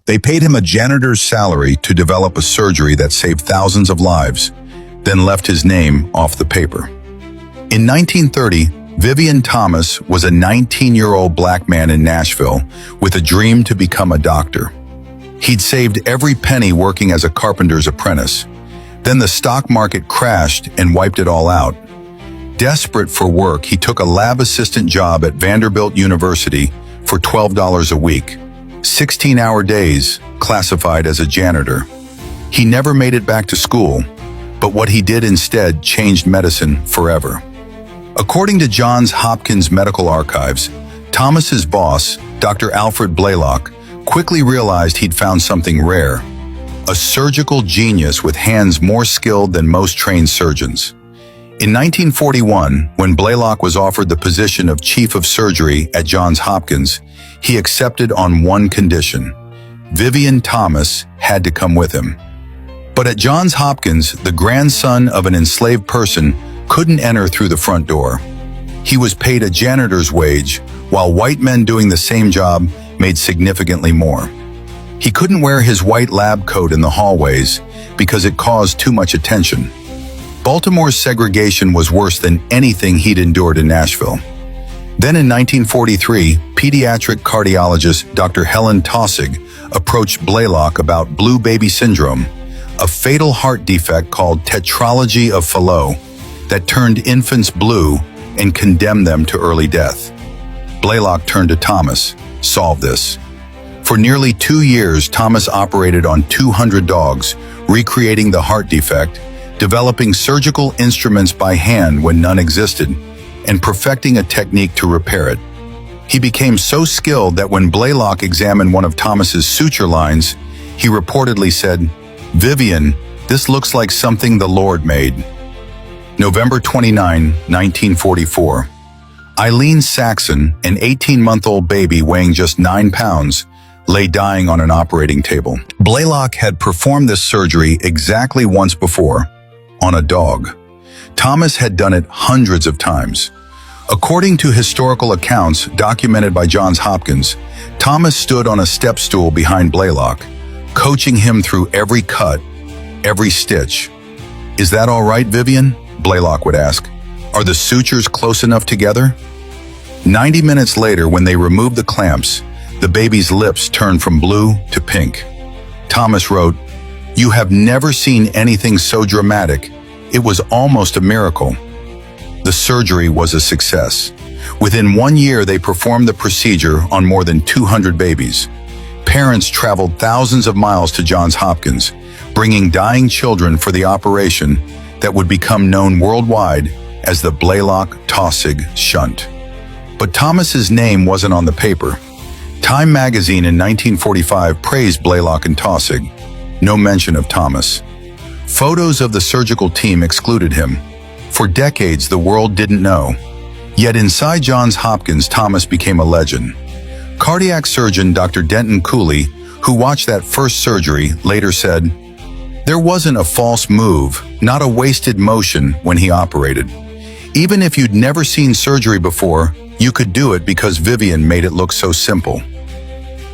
They paid him a janitor's salary to develop a surgery that saved thousands of lives, then left his name off the paper. In 1930, Vivian Thomas was a 19-year-old black man in Nashville with a dream to become a doctor. He'd saved every penny working as a carpenter's apprentice. Then the stock market crashed and wiped it all out. Desperate for work, he took a lab assistant job at Vanderbilt University for $12 a week. 16-hour days, classified as a janitor. He never made it back to school, but what he did instead changed medicine forever. According to Johns Hopkins Medical Archives, Thomas's boss, Dr. Alfred Blalock, quickly realized he'd found something rare, a surgical genius with hands more skilled than most trained surgeons. In 1941, when Blalock was offered the position of chief of surgery at Johns Hopkins, he accepted on one condition: Vivian Thomas had to come with him. But at Johns Hopkins, the grandson of an enslaved person couldn't enter through the front door. He was paid a janitor's wage, while white men doing the same job made significantly more. He couldn't wear his white lab coat in the hallways because it caused too much attention. Baltimore's segregation was worse than anything he'd endured in Nashville. Then in 1943, pediatric cardiologist Dr. Helen Taussig approached Blalock about blue baby syndrome, a fatal heart defect called tetralogy of Fallot that turned infants blue and condemned them to early death. Blalock turned to Thomas. Solve this. For nearly 2 years, Thomas operated on 200 dogs, recreating the heart defect, developing surgical instruments by hand when none existed, and perfecting a technique to repair it. He became so skilled that when Blalock examined one of Thomas's suture lines, he reportedly said, "Vivian, this looks like something the Lord made." November 29, 1944. Eileen Saxon, an 18-month-old baby weighing just 9 pounds, lay dying on an operating table. Blalock had performed this surgery exactly once before, on a dog. Thomas had done it hundreds of times. According to historical accounts documented by Johns Hopkins, Thomas stood on a step stool behind Blalock, coaching him through every cut, every stitch. "Is that all right, Vivian?" Blalock would ask. "Are the sutures close enough together?" 90 minutes later, when they removed the clamps, the baby's lips turned from blue to pink. Thomas wrote, "You have never seen anything so dramatic. It was almost a miracle." The surgery was a success. Within 1 year, they performed the procedure on more than 200 babies. Parents traveled thousands of miles to Johns Hopkins, bringing dying children for the operation that would become known worldwide as the Blalock-Taussig shunt. But Thomas's name wasn't on the paper. Time magazine in 1945 praised Blalock and Taussig. No mention of Thomas. Photos of the surgical team excluded him. For decades, the world didn't know. Yet inside Johns Hopkins, Thomas became a legend. Cardiac surgeon Dr. Denton Cooley, who watched that first surgery, later said, "There wasn't a false move, not a wasted motion when he operated. Even if you'd never seen surgery before, you could do it because Vivian made it look so simple."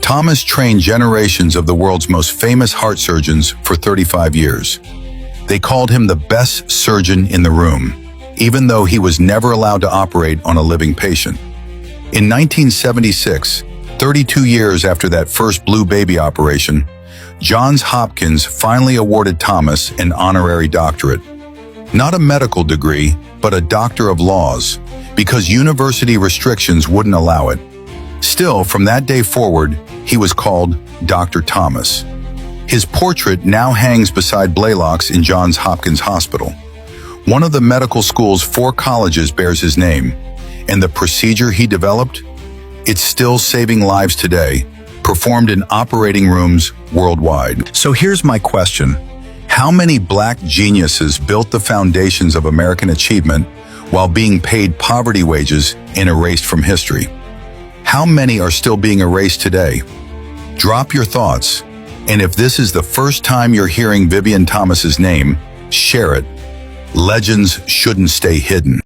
Thomas trained generations of the world's most famous heart surgeons for 35 years. They called him the best surgeon in the room, even though he was never allowed to operate on a living patient. In 1976, 32 years after that first blue baby operation, Johns Hopkins finally awarded Thomas an honorary doctorate. Not a medical degree, but a doctor of laws, because university restrictions wouldn't allow it. Still, from that day forward, he was called Dr. Thomas. His portrait now hangs beside Blalock's in Johns Hopkins Hospital. One of the medical school's 4 colleges bears his name, and the procedure he developed? It's still saving lives today, performed in operating rooms worldwide. So here's my question. How many black geniuses built the foundations of American achievement while being paid poverty wages and erased from history? How many are still being erased today? Drop your thoughts. And if this is the first time you're hearing Vivian Thomas's name, share it. Legends shouldn't stay hidden.